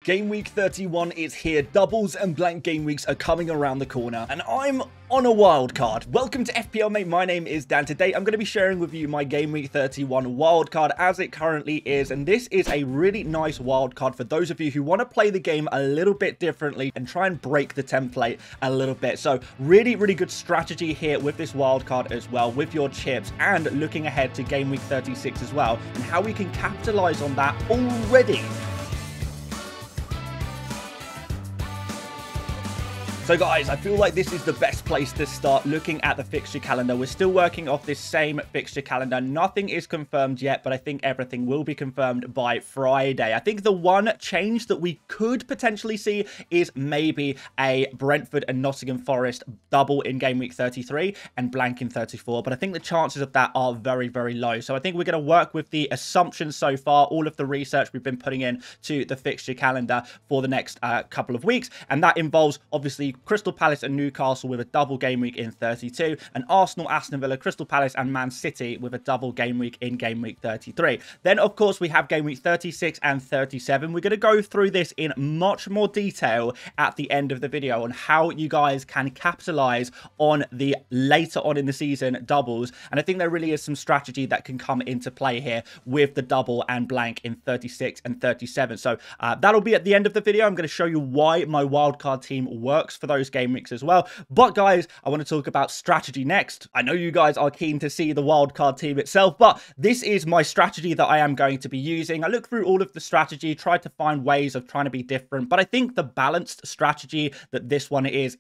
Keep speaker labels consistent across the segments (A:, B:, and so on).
A: Game week 31 is here. Doubles and blank game weeks are coming around the corner, and I'm on a wild card. Welcome to FPL Mate. My name is Dan. Today I'm going to be sharing with you my Game week 31 wild card as it currently is, and this is a really nice wild card for those of you who want to play the game a little bit differently and try and break the template a little bit. So really good strategy here with this wild card as well, with your chips, and looking ahead to Game week 36 as well, and how we can capitalize on that already. So guys, I feel like this is the best place to start looking at the fixture calendar. We're still working off this same fixture calendar. Nothing is confirmed yet, but I think everything will be confirmed by Friday. I think the one change that we could potentially see is maybe a Brentford and Nottingham Forest double in game week 33 and blank in 34. But I think the chances of that are very low. So I think we're going to work with the assumptions so far, all of the research we've been putting in to the fixture calendar for the next couple of weeks. And that involves obviously Crystal Palace and Newcastle with a double game week in 32, and Arsenal, Aston Villa, Crystal Palace and Man City with a double game week in game week 33. Then of course we have game week 36 and 37. We're going to go through this in much more detail at the end of the video on how you guys can capitalize on the later on in the season doubles, and I think there really is some strategy that can come into play here with the double and blank in 36 and 37. So that'll be at the end of the video. I'm going to show you why my wildcard team works for those game weeks as well. But guys, I want to talk about strategy next. I know you guys are keen to see the wildcard team itself, but this is my strategy that I am going to be using. I looked through all of the strategy, tried to find ways of trying to be different, but I think the balanced strategy that this one is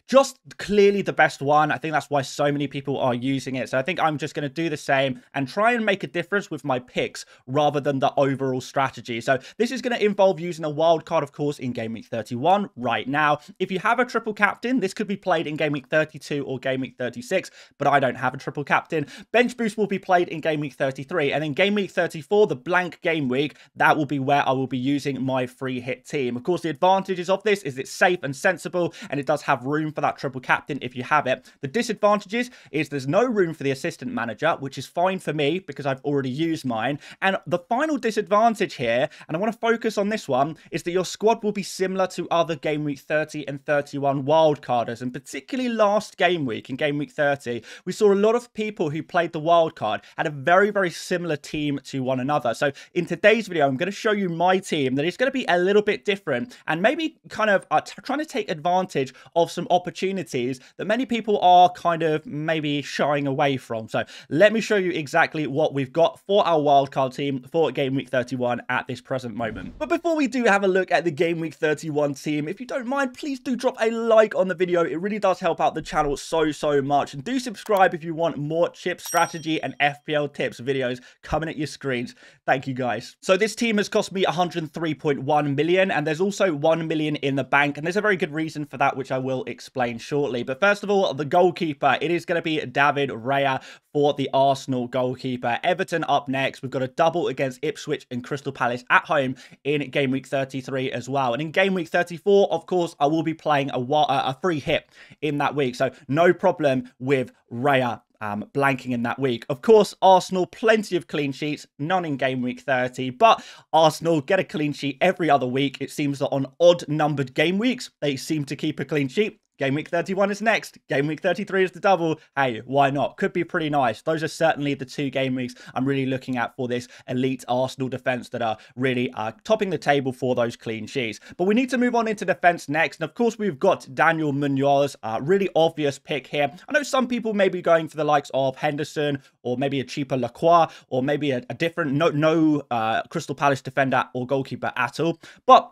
A: just clearly the best one. I think that's why so many people are using it. So I think I'm just going to do the same and try and make a difference with my picks rather than the overall strategy. So this is going to involve using a wild card, of course, in game week 31 right now. If you have a triple captain, this could be played in game week 32 or game week 36, but I don't have a triple captain. Bench boost will be played in game week 33, and then game week 34, the blank game week, that will be where I will be using my free hit team. Of course, the advantages of this is it's safe and sensible, and it does have room for that triple captain if you have it. The disadvantages is there's no room for the assistant manager, which is fine for me because I've already used mine. And the final disadvantage here, and I want to focus on this one, is that your squad will be similar to other game week 30 and 31 wildcarders, and particularly last game week in game week 30, we saw a lot of people who played the wildcard had a very similar team to one another. So in today's video, I'm going to show you my team that is going to be a little bit different, and maybe kind of trying to take advantage of some opportunities that many people are kind of maybe shying away from. So let me show you exactly what we've got for our wildcard team for game week 31 at this present moment. But before we do have a look at the game week 31 team, if you don't mind, please do drop a like on the video. It really does help out the channel so much, and do subscribe if you want more chip strategy and FPL tips videos coming at your screens. Thank you guys. So this team has cost me 103.1 million, and there's also 1 million in the bank, and there's a very good reason for that, which I will explain shortly. But first of all, the goalkeeper, it is going to be David Raya for the Arsenal goalkeeper. Everton up next. We've got a double against Ipswich and Crystal Palace at home in game week 33 as well. And in game week 34, of course, I will be playing a free hit in that week. So no problem with Raya blanking in that week. Of course, Arsenal, plenty of clean sheets, none in game week 30, but Arsenal get a clean sheet every other week. It seems that on odd numbered game weeks, they seem to keep a clean sheet. Game week 31 is next. Game week 33 is the double. Hey, why not? Could be pretty nice. Those are certainly the two game weeks I'm really looking at for this elite Arsenal defense that are really topping the table for those clean sheets. But we need to move on into defense next. And of course, we've got Daniel Munoz, really obvious pick here. I know some people may be going for the likes of Henderson, or maybe a cheaper Lacroix, or maybe a different no Crystal Palace defender or goalkeeper at all. But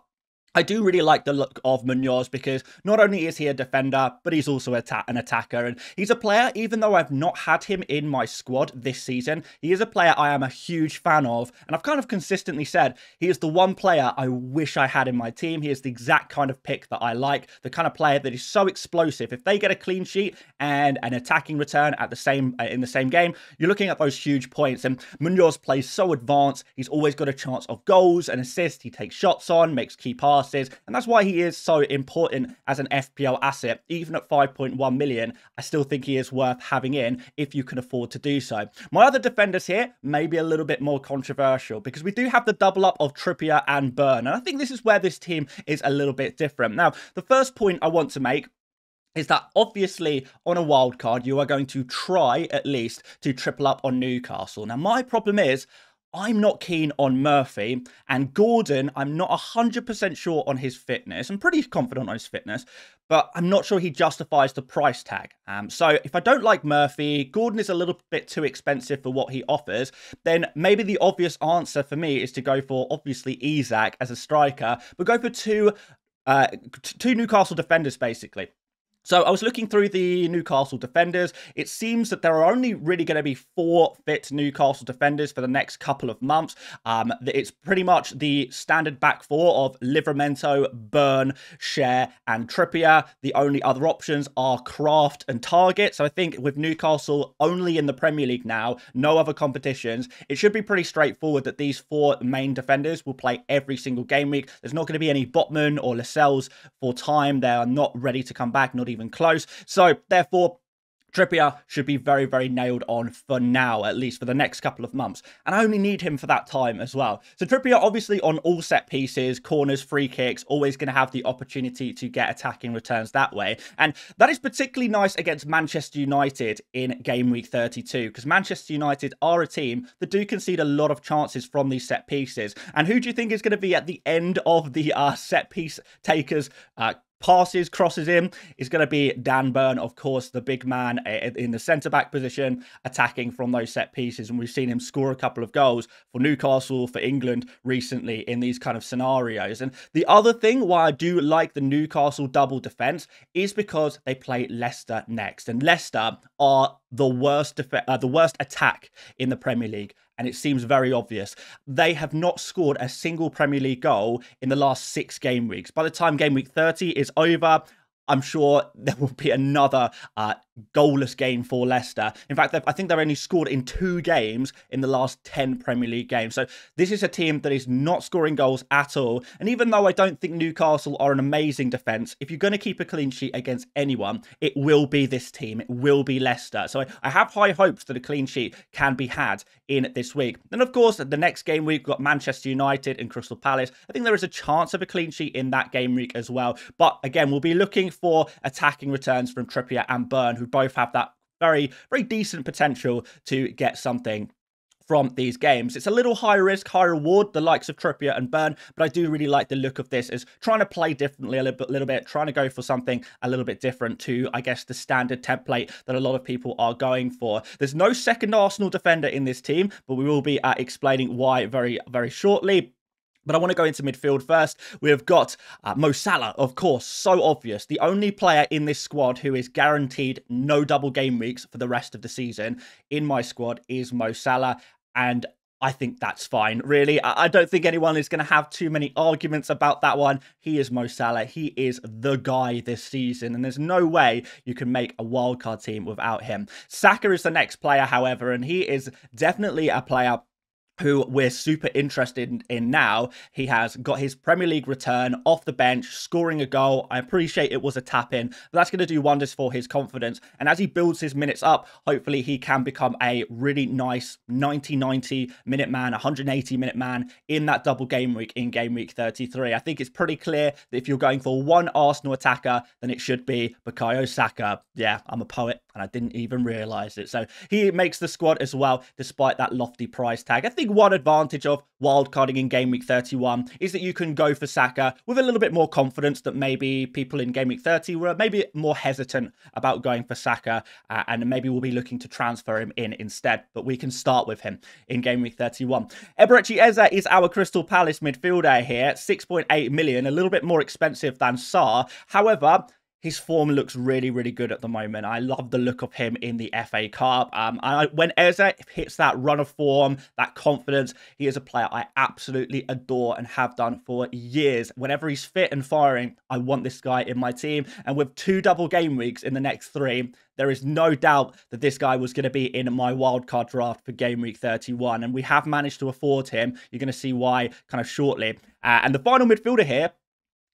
A: I do really like the look of Munoz because not only is he a defender, but he's also an attacker. And he's a player, even though I've not had him in my squad this season, he is a player I am a huge fan of. And I've kind of consistently said he is the one player I wish I had in my team. He is the exact kind of pick that I like, the kind of player that is so explosive. If they get a clean sheet and an attacking return at the same in the same game, you're looking at those huge points. And Munoz plays so advanced. He's always got a chance of goals and assists. He takes shots on, makes key passes. passes, and that's why he is so important as an FPL asset. Even at 5.1 million, I still think he is worth having in if you can afford to do so. My other defenders here may be a little bit more controversial because we do have the double up of Trippier and Burn, and I think this is where this team is a little bit different. Now, the first point I want to make is that obviously on a wild card, you are going to try at least to triple up on Newcastle. Now, my problem is I'm not keen on Murphy, and Gordon, I'm not 100% sure on his fitness. I'm pretty confident on his fitness, but I'm not sure he justifies the price tag. So if I don't like Murphy, Gordon is a little bit too expensive for what he offers, then maybe the obvious answer for me is to go for, obviously, Isak as a striker, but go for two Newcastle defenders, basically. So I was looking through the Newcastle defenders. It seems that there are only really going to be 4 fit Newcastle defenders for the next couple of months. It's pretty much the standard back 4 of Livramento, Burn, Share, and Trippier. The only other options are Kraft and Target. So I think with Newcastle only in the Premier League now, no other competitions, it should be pretty straightforward that these 4 main defenders will play every single game week. There's not going to be any Botman or Lascelles for time. They are not ready to come back, not even close. So therefore, Trippier should be very, very nailed on for now, at least for the next couple of months. And I only need him for that time as well. So Trippier, obviously on all set pieces, corners, free kicks, always going to have the opportunity to get attacking returns that way. And that is particularly nice against Manchester United in Game Week 32, because Manchester United are a team that do concede a lot of chances from these set pieces. And who do you think is going to be at the end of the set piece takers passes, crosses in, is going to be Dan Burn, of course, the big man in the centre-back position, attacking from those set pieces. And we've seen him score a couple of goals for Newcastle, for England recently in these kind of scenarios. And the other thing why I do like the Newcastle double defence is because they play Leicester next. And Leicester are the worst attack in the Premier League. And it seems very obvious. They have not scored a single Premier League goal in the last 6 game weeks. By the time game week 30 is over, I'm sure there will be another goalless game for Leicester. In fact, I think they've only scored in 2 games in the last 10 Premier League games. So this is a team that is not scoring goals at all. And even though I don't think Newcastle are an amazing defence, if you're going to keep a clean sheet against anyone, it will be this team. It will be Leicester. So I have high hopes that a clean sheet can be had in this week. Then, of course, the next game week, we've got Manchester United and Crystal Palace. I think there is a chance of a clean sheet in that game week as well. But again, we'll be looking for attacking returns from Trippier and Burn, who both have that very, very decent potential to get something from these games. It's a little high risk, high reward, the likes of Trippier and Burn, but I do really like the look of this as trying to play differently a little bit, trying to go for something a little bit different to, I guess, the standard template that a lot of people are going for. There's no second Arsenal defender in this team, but we will be explaining why very, very shortly. But I want to go into midfield first. We've got Mo Salah, of course, so obvious. The only player in this squad who is guaranteed no double game weeks for the rest of the season in my squad is Mo Salah. And I think that's fine, really. I don't think anyone is going to have too many arguments about that one. He is Mo Salah. He is the guy this season, and there's no way you can make a wildcard team without him. Saka is the next player, however, and he is definitely a player who we're super interested in now. He has got his Premier League return off the bench, scoring a goal. I appreciate it was a tap-in, but that's going to do wonders for his confidence. And as he builds his minutes up, hopefully he can become a really nice 90 minute man, 180 minute man in that double game week in game week 33. I think it's pretty clear that if you're going for one Arsenal attacker, then it should be Bukayo Saka. Yeah, I'm a poet and I didn't even realise it. So he makes the squad as well, despite that lofty price tag. I think one advantage of wildcarding in Game Week 31 is that you can go for Saka with a little bit more confidence that maybe people in Game Week 30 were maybe more hesitant about going for Saka and maybe we'll be looking to transfer him in instead. But we can start with him in Game Week 31. Eberechi Eze is our Crystal Palace midfielder here, 6.8 million, a little bit more expensive than Sarr. However, his form looks really, really good at the moment. I love the look of him in the FA Cup. When Eze hits that run of form, that confidence, he is a player I absolutely adore and have done for years. Whenever he's fit and firing, I want this guy in my team. And with 2 double game weeks in the next 3, there is no doubt that this guy was going to be in my wildcard draft for Game Week 31. And we have managed to afford him. You're going to see why kind of shortly. And the final midfielder here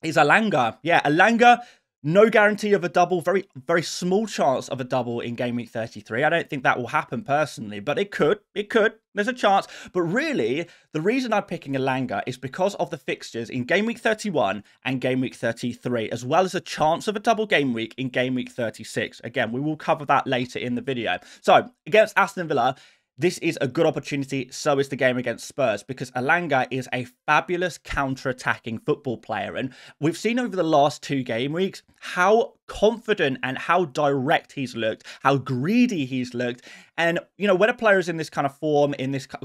A: is Elanga. Yeah, Elanga, no guarantee of a double, very, very small chance of a double in Game Week 33. I don't think that will happen personally, but it could. There's a chance. But really, the reason I'm picking Elanga is because of the fixtures in Game Week 31 and Game Week 33, as well as a chance of a double game week in Game Week 36. Again, we will cover that later in the video. So, against Aston Villa, this is a good opportunity, so is the game against Spurs, because Elanga is a fabulous counter-attacking football player. And we've seen over the last 2 game weeks how confident and how direct he's looked, how greedy he's looked. And, you know, when a player is in this kind of form,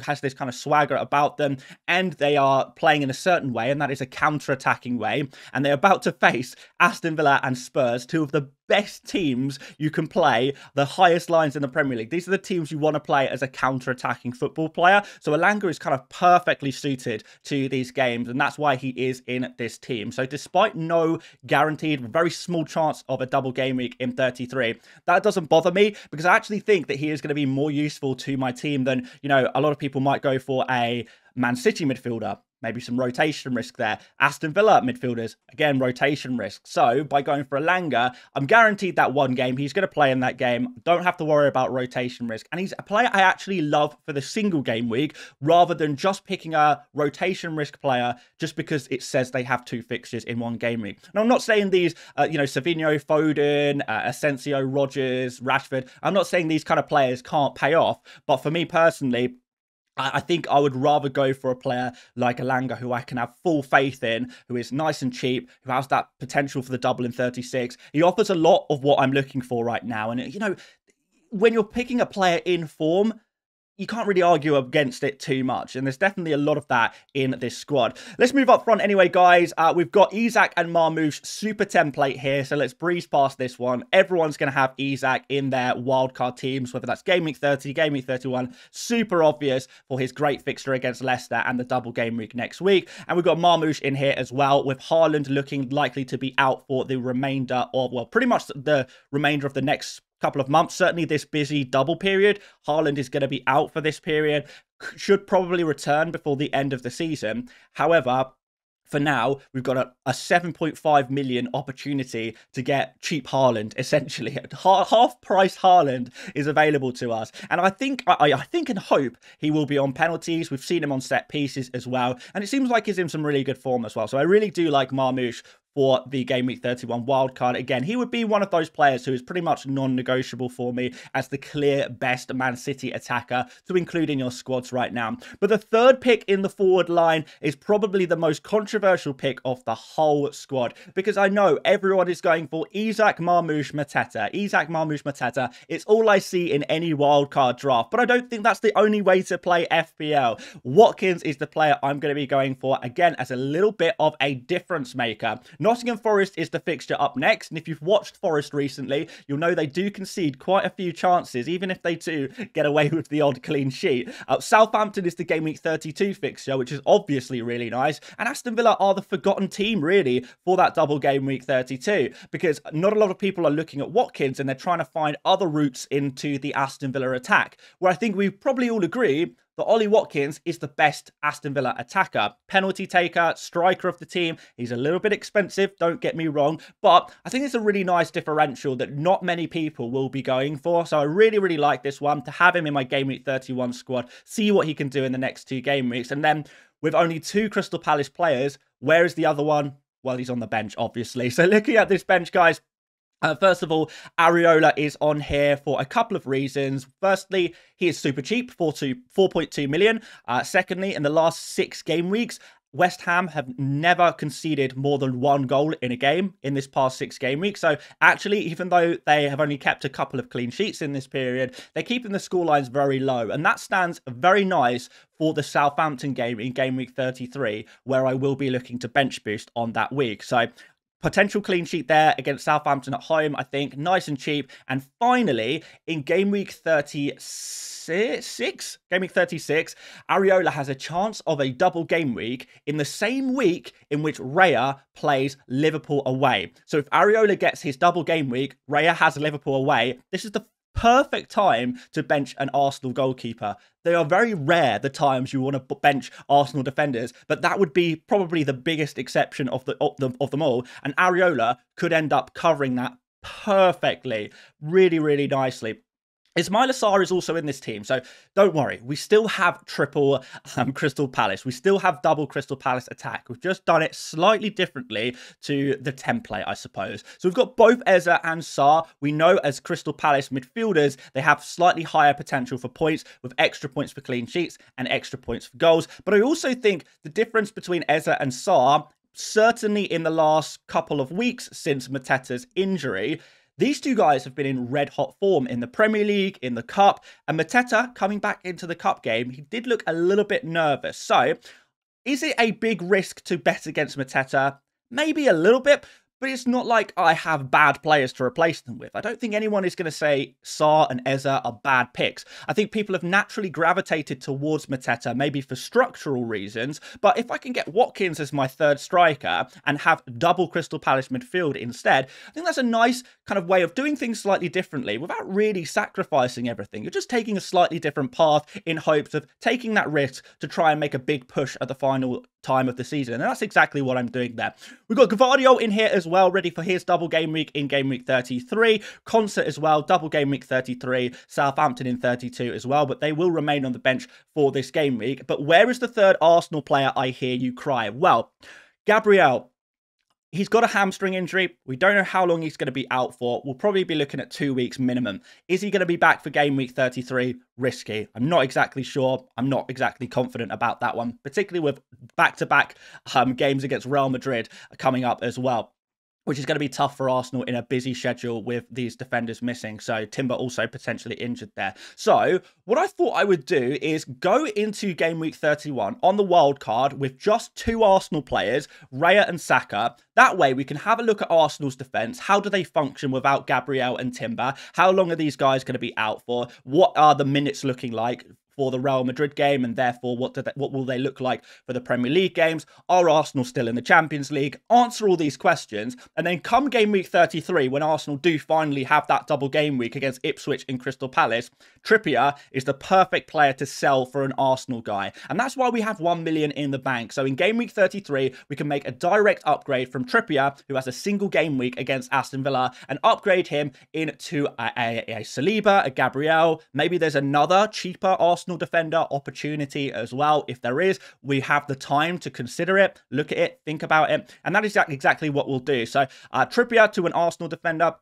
A: has this kind of swagger about them, and they are playing in a certain way, and that is a counter-attacking way, and they're about to face Aston Villa and Spurs, 2 of the best teams you can play, the highest lines in the Premier League. These are the teams you want to play as a counter-attacking football player. So Elanga is kind of perfectly suited to these games, and that's why he is in this team. So despite no guaranteed, very small chance of a double game week in 33, that doesn't bother me, because I actually think that he is going to be more useful to my team than, you know, a lot of people might go for a Man City midfielder. Maybe some rotation risk there. Aston Villa midfielders, again, rotation risk. So by going for Elanga, I'm guaranteed that 1 game. He's going to play in that game. Don't have to worry about rotation risk. And he's a player I actually love for the single game week, rather than just picking a rotation risk player just because it says they have 2 fixtures in 1 game week. And I'm not saying these, you know, Savinho, Foden, Asensio, Rodgers, Rashford. I'm not saying these kind of players can't pay off. But for me personally, I think I would rather go for a player like Elanga, who I can have full faith in, who is nice and cheap, who has that potential for the double in 36. He offers a lot of what I'm looking for right now. And, you know, when you're picking a player in form, you can't really argue against it too much. And there's definitely a lot of that in this squad. Let's move up front anyway, guys. We've got Isak and Marmoush super template here. So let's breeze past this one. Everyone's going to have Isak in their wildcard teams, whether that's Game Week 30, Game Week 31. Super obvious for his great fixture against Leicester and the double game week next week. And we've got Marmoush in here as well, with Haaland looking likely to be out for the remainder of, well, pretty much the remainder of the next couple of months. Certainly this busy double period, Haaland is going to be out for this period, should probably return before the end of the season. However, for now, we've got a 7.5 million opportunity to get cheap Haaland, essentially. Half-price Haaland is available to us. And I think and hope he will be on penalties. We've seen him on set pieces as well. And it seems like he's in some really good form as well. So I really do like Marmoush for the Game Week 31 wildcard. Again, he would be one of those players who is pretty much non-negotiable for me as the clear best Man City attacker to include in your squads right now. But the 3rd pick in the forward line is probably the most controversial pick of the whole squad, because I know everyone is going for Isak, Marmoush, Mateta. Isak, Marmoush, Mateta. It's all I see in any wildcard draft, but I don't think that's the only way to play FPL. Watkins is the player I'm going to be going for, again, as a little bit of a difference maker. Nottingham Forest is the fixture up next, and if you've watched Forest recently, you'll know they do concede quite a few chances, even if they do get away with the odd clean sheet. Southampton is the Game Week 32 fixture, which is obviously really nice, and Aston Villa are the forgotten team, really, for that double Game Week 32, because not a lot of people are looking at Watkins, and they're trying to find other routes into the Aston Villa attack, where I think we probably all agree that Ollie Watkins is the best Aston Villa attacker. Penalty taker, striker of the team. He's a little bit expensive, don't get me wrong, but I think it's a really nice differential that not many people will be going for. So I really, really like this one, to have him in my Game Week 31 squad, see what he can do in the next 2 game weeks. And then with only 2 Crystal Palace players, where is the other one? Well, he's on the bench, obviously. So looking at this bench, guys, first of all, Areola is on here for a couple of reasons. Firstly, he is super cheap, 4.2 million. Secondly, in the last 6 game weeks, West Ham have never conceded more than 1 goal in a game in this past 6 game weeks. So actually, even though they have only kept a couple of clean sheets in this period, they're keeping the scorelines very low. And that stands very nice for the Southampton game in Game Week 33, where I will be looking to bench boost on that week. So potential clean sheet there against Southampton at home, I think. Nice and cheap. And finally, in Game Week 36, Areola has a chance of a double game week in the same week in which Raya plays Liverpool away. So if Areola gets his double game week, Raya has Liverpool away. This is the perfect time to bench an Arsenal goalkeeper. They are very rare, the times you want to bench Arsenal defenders, but that would be probably the biggest exception of them all. And Areola could end up covering that perfectly, really, really nicely. Ismaila Sarr is also in this team, so don't worry. We still have triple Crystal Palace. We still have double Crystal Palace attack. We've just done it slightly differently to the template, I suppose. So we've got both Eze and Sarr. We know as Crystal Palace midfielders, they have slightly higher potential for points, with extra points for clean sheets and extra points for goals. But I also think the difference between Eze and Sarr, certainly in the last couple of weeks since Mateta's injury, these two guys have been in red-hot form in the Premier League, in the Cup, and Mateta, coming back into the Cup game, he did look a little bit nervous. So, is it a big risk to bet against Mateta? Maybe a little bit, but it's not like I have bad players to replace them with. I don't think anyone is going to say Sarr and Eze are bad picks. I think people have naturally gravitated towards Mateta, maybe for structural reasons. But if I can get Watkins as my third striker and have double Crystal Palace midfield instead, I think that's a nice kind of way of doing things slightly differently without really sacrificing everything. You're just taking a slightly different path in hopes of taking that risk to try and make a big push at the final time of the season. And that's exactly what I'm doing there. We've got Gvardiol in here as well, ready for his double game week in game week 33. Concert as well, double game week 33. Southampton in 32 as well, but they will remain on the bench for this game week. But where is the third Arsenal player, I hear you cry? Well, Gabriel, he's got a hamstring injury. We don't know how long he's going to be out for. We'll probably be looking at 2 weeks minimum. Is he going to be back for game week 33? Risky. I'm not exactly sure. I'm not exactly confident about that one, particularly with back-to-back games against Real Madrid coming up as well, which is going to be tough for Arsenal in a busy schedule with these defenders missing. So Timber also potentially injured there. So what I thought I would do is go into game week 31 on the wild card with just 2 Arsenal players, Raya and Saka. That way we can have a look at Arsenal's defence. How do they function without Gabriel and Timber? How long are these guys going to be out for? What are the minutes looking like for the Real Madrid game, and therefore what will they look like for the Premier League games? Are Arsenal still in the Champions League? Answer all these questions, and then come game week 33, when Arsenal do finally have that double game week against Ipswich and Crystal Palace, Trippier is the perfect player to sell for an Arsenal guy, and that's why we have 1 million in the bank. So in game week 33, we can make a direct upgrade from Trippier, who has a single game week against Aston Villa, and upgrade him into a Saliba, a Gabriel. Maybe there's another cheaper Arsenal defender opportunity as well. If there is, we have the time to consider it, look at it, think about it, and that is exactly what we'll do. So Trippier to an Arsenal defender,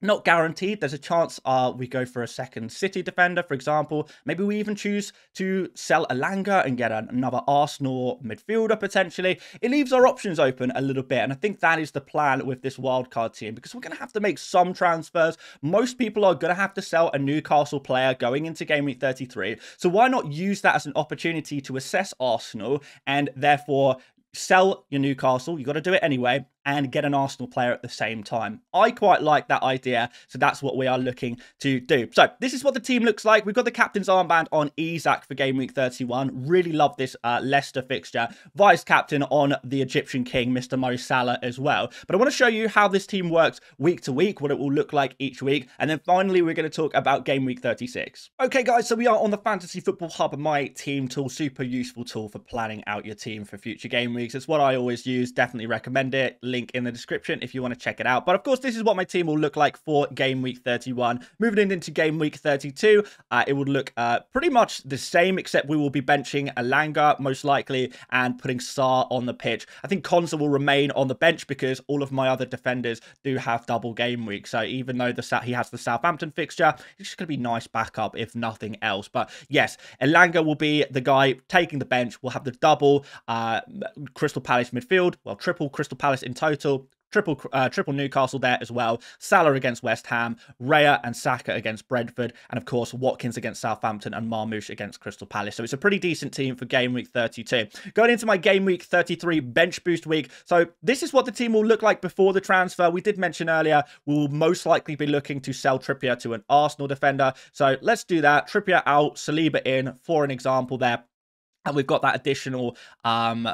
A: not guaranteed. There's a chance we go for a second City defender, for example. Maybe we even choose to sell Elanga and get another Arsenal midfielder, potentially. It leaves our options open a little bit, and I think that is the plan with this wildcard team, because we're going to have to make some transfers. Most people are going to have to sell a Newcastle player going into game week 33, so why not use that as an opportunity to assess Arsenal and therefore sell your Newcastle? You got to do it anyway, and get an Arsenal player at the same time. I quite like that idea, so that's what we are looking to do. So this is what the team looks like. We've got the captain's armband on Isak for game week 31. Really love this Leicester fixture. Vice captain on the Egyptian king, Mr. Mo Salah, as well. But I want to show you how this team works week to week, what it will look like each week, and then finally we're going to talk about game week 36. Okay guys, so we are on the Fantasy Football Hub, my team tool. Super useful tool for planning out your team for future game weeks. It's what I always use. Definitely recommend it. Link in the description if you want to check it out. But of course, this is what my team will look like for game week 31. Moving into game week 32, it would look pretty much the same, except we will be benching Elanga most likely and putting Sarr on the pitch. I think Konsa will remain on the bench because all of my other defenders do have double game week. So even though he has the Southampton fixture, it's just going to be nice backup if nothing else. But yes, Elanga will be the guy taking the bench. We'll have the double Crystal Palace midfield, well, triple Crystal Palace in total. Triple Newcastle there as well. Salah against West Ham, Raya and Saka against Brentford, and of course Watkins against Southampton and Marmoush against Crystal Palace. So it's a pretty decent team for game week 32. Going into my game week 33 bench boost week. So this is what the team will look like before the transfer. We did mention earlier we'll most likely be looking to sell Trippier to an Arsenal defender. So let's do that. Trippier out, Saliba in for an example there. And we've got that additional one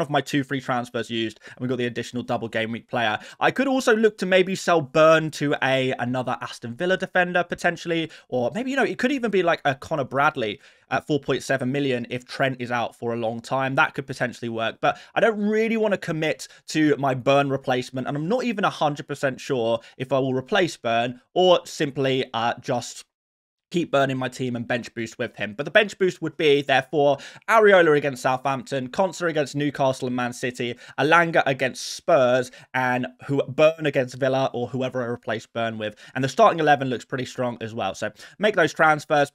A: of my 2 free transfers used, and we've got the additional double game week player. I could also look to maybe sell Burn to another Aston Villa defender potentially, or maybe, you know, it could even be like a Connor Bradley at 4.7 million if Trent is out for a long time. That could potentially work, but I don't really want to commit to my Burn replacement, and I'm not even 100% sure if I will replace Burn or simply just keep Burn in my team and bench boost with him. But the bench boost would be, therefore, Areola against Southampton, Konsa against Newcastle and Man City, Alanga against Spurs, and Burn against Villa, or whoever I replace Burn with. And the starting 11 looks pretty strong as well. So make those transfers.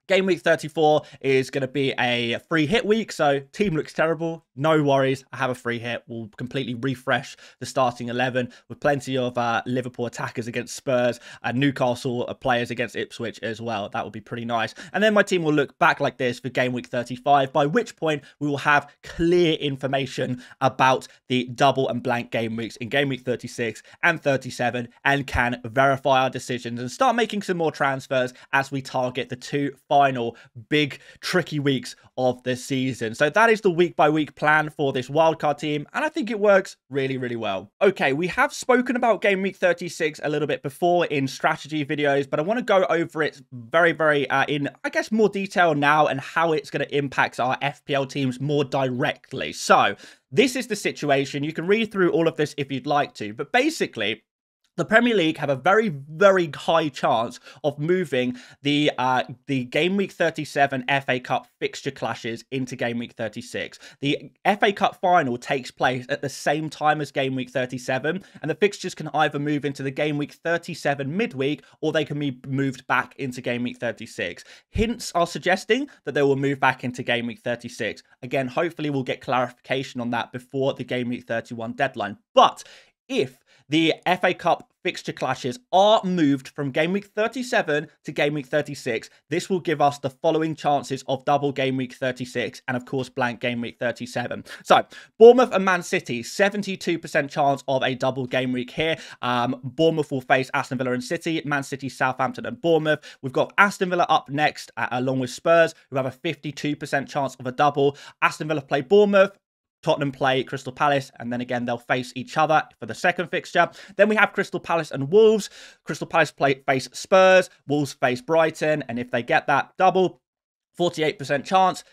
A: Game week 34 is going to be a free hit week, so team looks terrible. No worries, I have a free hit. We'll completely refresh the starting 11 with plenty of Liverpool attackers against Spurs and Newcastle players against Ipswich as well. That would be pretty nice. And then my team will look back like this for game week 35, by which point we will have clear information about the double and blank game weeks in game week 36 and 37 and can verify our decisions and start making some more transfers as we target the 2 final big tricky weeks of the season. So that is the week by week plan for this wildcard team, and I think it works really, really well. Okay, we have spoken about game week 36 a little bit before in strategy videos, but I want to go over it very, very in, I guess, more detail now and how it's going to impact our FPL teams more directly. So this is the situation. You can read through all of this if you'd like to, but basically, the Premier League have a very, very high chance of moving the Game Week 37 FA Cup fixture clashes into Game Week 36. The FA Cup final takes place at the same time as Game Week 37, and the fixtures can either move into the Game Week 37 midweek, or they can be moved back into Game Week 36. Hints are suggesting that they will move back into Game Week 36. Again, hopefully we'll get clarification on that before the Game Week 31 deadline. But if the FA Cup fixture clashes are moved from Game Week 37 to Game Week 36, this will give us the following chances of double Game Week 36 and, of course, blank Game Week 37. So, Bournemouth and Man City, 72% chance of a double game week here. Bournemouth will face Aston Villa and City, Man City, Southampton and Bournemouth. We've got Aston Villa up next, along with Spurs, who have a 52% chance of a double. Aston Villa play Bournemouth, Tottenham play Crystal Palace, and then again they'll face each other for the second fixture. Then we have Crystal Palace and Wolves. Crystal Palace face Spurs, Wolves face Brighton, and if they get that double, 48% chance,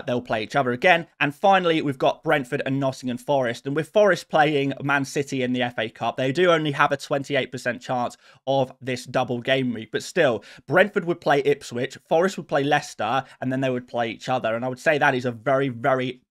A: they'll play each other again. And finally, we've got Brentford and Nottingham Forest. And with Forest playing Man City in the FA Cup, they do only have a 28% chance of this double game week. But still, Brentford would play Ipswich, Forest would play Leicester, and then they would play each other. And I would say that is a very, very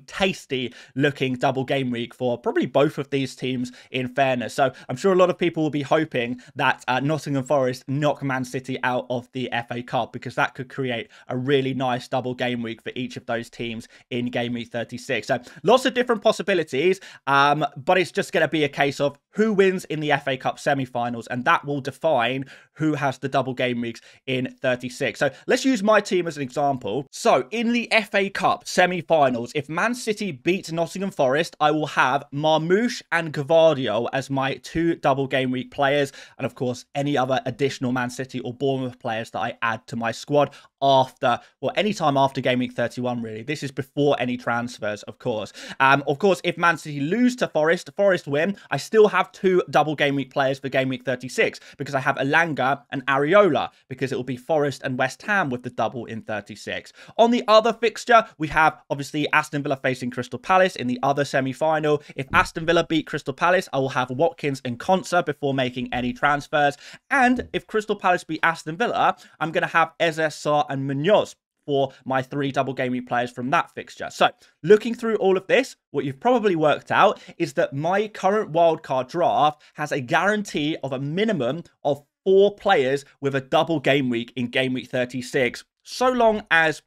A: tasty looking double game week for probably both of these teams, in fairness. So I'm sure a lot of people will be hoping that Nottingham Forest knock Man City out of the FA Cup, because that could create a really nice double game week for each of those teams in game week 36. So lots of different possibilities, but it's just going to be a case of who wins in the FA Cup semi-finals, and that will define who has the double game weeks in 36. So let's use my team as an example. So in the FA Cup semi-finals, if Man City beat Nottingham Forest, I will have Marmoush and Gvardiol as my 2 double game week players, and of course any other additional Man City or Bournemouth players that I add to my squad after, well, anytime after game week 31 really. This is before any transfers, of course. Of course, if Man City lose to Forest win, I still have 2 double game week players for game week 36, because I have Alanga and Areola, because it will be Forest and West Ham with the double in 36. On the other fixture, we have obviously Aston Villa facing Crystal Palace in the other semi-final. If Aston Villa beat Crystal Palace, I will have Watkins and Konsa before making any transfers. And if Crystal Palace beat Aston Villa, I'm going to have Eze, Sarr and Munoz for my 3 double game week players from that fixture. So looking through all of this, what you've probably worked out is that my current wildcard draft has a guarantee of a minimum of 4 players with a double game week in game week 36, so long as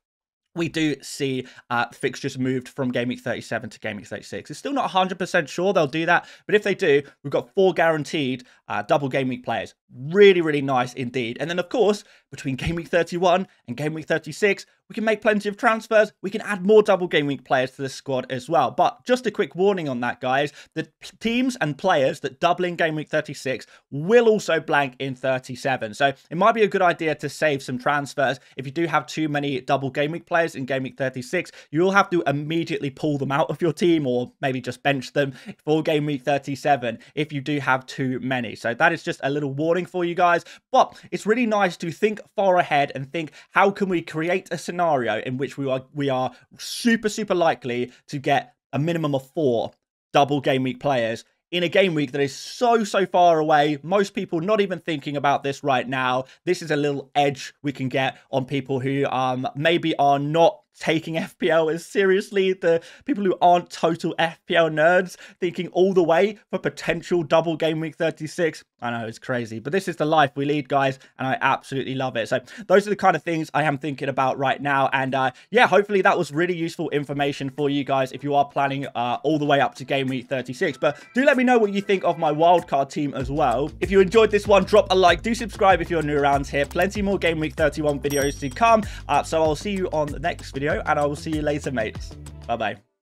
A: we do see fixtures moved from game week 37 to game week 36. It's still not 100% sure they'll do that, but if they do, we've got 4 guaranteed double game week players. Really, really nice indeed. And then, of course, between game week 31 and game week 36, we can make plenty of transfers. We can add more double game week players to the squad as well. But just a quick warning on that, guys. The teams and players that double in game week 36 will also blank in 37. So it might be a good idea to save some transfers. If you do have too many double game week players in game week 36, you'll have to immediately pull them out of your team or maybe just bench them for game week 37 if you do have too many. So that is just a little warning for you guys. But it's really nice to think far ahead and think, how can we create a scenario in which we are super likely to get a minimum of 4 double game week players in a game week that is so far away. Most people not even thinking about this right now. This is a little edge we can get on people who maybe are not taking FPL as seriously, the people who aren't total FPL nerds, thinking all the way for potential double game week 36. I know, it's crazy, but this is the life we lead, guys, and I absolutely love it. So those are the kind of things I am thinking about right now, and yeah, hopefully that was really useful information for you guys if you are planning all the way up to game week 36. But do let me know what you think of my wildcard team as well. If you enjoyed this one, drop a like, do subscribe if you're new around here. Plenty more game week 31 videos to come, so I'll see you on the next video, and I will see you later, mates. Bye bye.